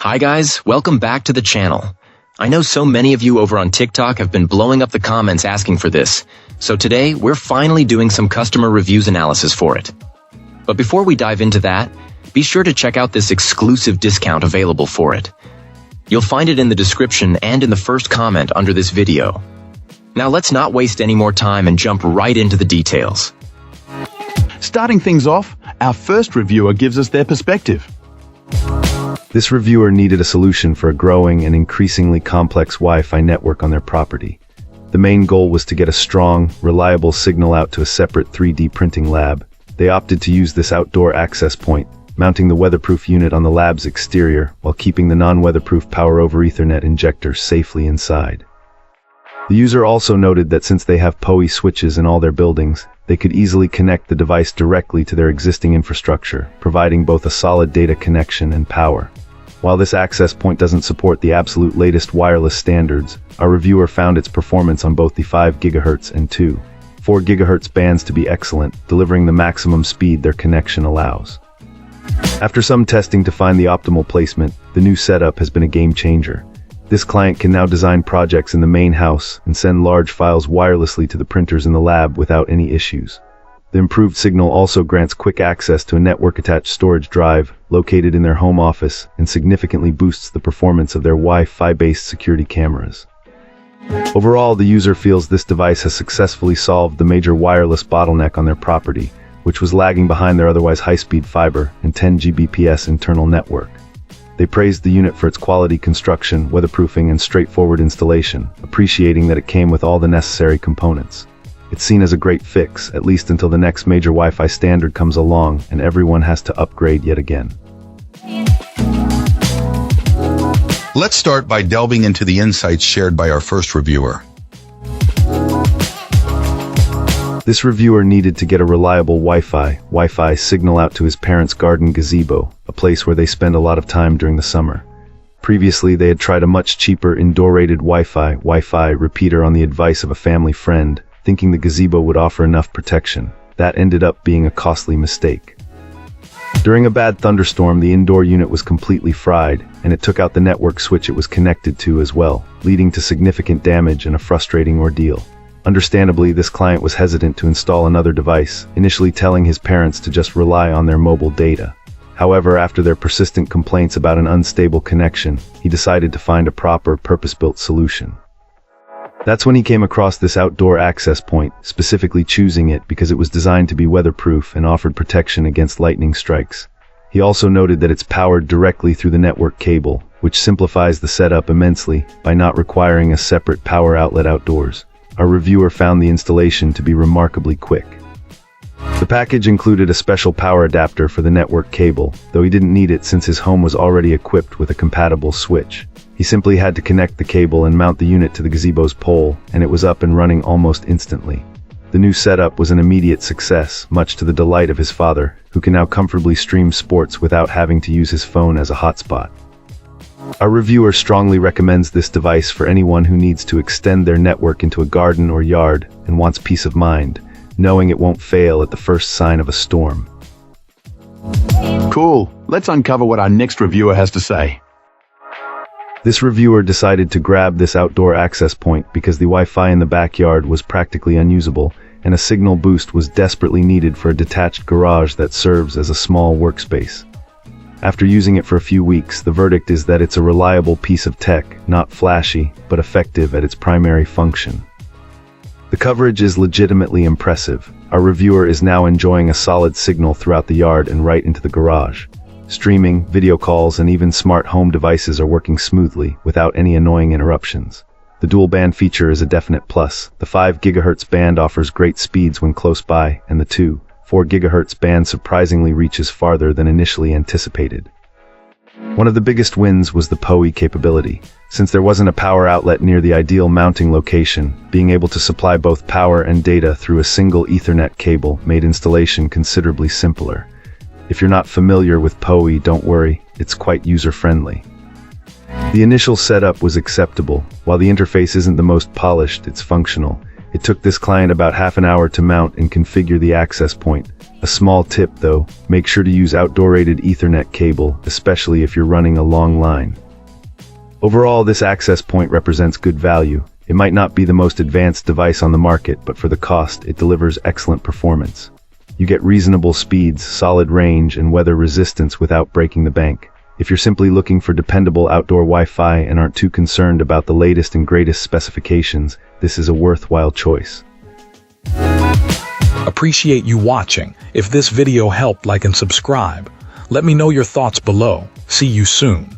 Hi guys, welcome back to the channel. I know so many of you over on TikTok have been blowing up the comments asking for this, so today we're finally doing some customer reviews analysis for it. But before we dive into that, be sure to check out this exclusive discount available for it. You'll find it in the description and in the first comment under this video. Now let's not waste any more time and jump right into the details. Starting things off, our first reviewer gives us their perspective. This reviewer needed a solution for a growing and increasingly complex Wi-Fi network on their property. The main goal was to get a strong, reliable signal out to a separate 3D printing lab. They opted to use this outdoor access point, mounting the weatherproof unit on the lab's exterior while keeping the non-weatherproof power over Ethernet injector safely inside. The user also noted that since they have PoE switches in all their buildings, they could easily connect the device directly to their existing infrastructure, providing both a solid data connection and power. While this access point doesn't support the absolute latest wireless standards, our reviewer found its performance on both the 5 GHz and 4 GHz bands to be excellent, delivering the maximum speed their connection allows. After some testing to find the optimal placement, the new setup has been a game changer. This client can now design projects in the main house and send large files wirelessly to the printers in the lab without any issues. The improved signal also grants quick access to a network-attached storage drive located in their home office and significantly boosts the performance of their Wi-Fi-based security cameras. Overall, the user feels this device has successfully solved the major wireless bottleneck on their property, which was lagging behind their otherwise high-speed fiber and 10 Gbps internal network. They praised the unit for its quality construction, weatherproofing, and straightforward installation, appreciating that it came with all the necessary components. It's seen as a great fix, at least until the next major Wi-Fi standard comes along and everyone has to upgrade yet again. Let's start by delving into the insights shared by our first reviewer. This reviewer needed to get a reliable Wi-Fi signal out to his parents' garden gazebo, a place where they spend a lot of time during the summer. Previously, they had tried a much cheaper indoor-rated Wi-Fi repeater on the advice of a family friend, thinking the gazebo would offer enough protection. That ended up being a costly mistake. During a bad thunderstorm, the indoor unit was completely fried, and it took out the network switch it was connected to as well, leading to significant damage and a frustrating ordeal. Understandably, this client was hesitant to install another device, initially telling his parents to just rely on their mobile data. However, after their persistent complaints about an unstable connection, he decided to find a proper, purpose-built solution. That's when he came across this outdoor access point, specifically choosing it because it was designed to be weatherproof and offered protection against lightning strikes. He also noted that it's powered directly through the network cable, which simplifies the setup immensely by not requiring a separate power outlet outdoors. Our reviewer found the installation to be remarkably quick. The package included a special power adapter for the network cable, though he didn't need it since his home was already equipped with a compatible switch. He simply had to connect the cable and mount the unit to the gazebo's pole, and it was up and running almost instantly. The new setup was an immediate success, much to the delight of his father, who can now comfortably stream sports without having to use his phone as a hotspot. Our reviewer strongly recommends this device for anyone who needs to extend their network into a garden or yard and wants peace of mind, knowing it won't fail at the first sign of a storm. Cool, let's uncover what our next reviewer has to say. This reviewer decided to grab this outdoor access point because the Wi-Fi in the backyard was practically unusable, and a signal boost was desperately needed for a detached garage that serves as a small workspace. After using it for a few weeks, the verdict is that it's a reliable piece of tech, not flashy, but effective at its primary function. The coverage is legitimately impressive. Our reviewer is now enjoying a solid signal throughout the yard and right into the garage. Streaming, video calls, and even smart home devices are working smoothly, without any annoying interruptions. The dual band feature is a definite plus. The 5 GHz band offers great speeds when close by, and the 4 GHz band surprisingly reaches farther than initially anticipated. One of the biggest wins was the PoE capability. Since there wasn't a power outlet near the ideal mounting location, being able to supply both power and data through a single Ethernet cable made installation considerably simpler. If you're not familiar with PoE, don't worry, it's quite user-friendly. The initial setup was acceptable. While the interface isn't the most polished, it's functional. It took this client about half an hour to mount and configure the access point. A small tip though, make sure to use outdoor rated Ethernet cable, especially if you're running a long line. Overall, this access point represents good value. It might not be the most advanced device on the market, but for the cost, it delivers excellent performance. You get reasonable speeds, solid range, and weather resistance without breaking the bank. If you're simply looking for dependable outdoor Wi-Fi and aren't too concerned about the latest and greatest specifications, this is a worthwhile choice. Appreciate you watching. If this video helped, like and subscribe. Let me know your thoughts below. See you soon.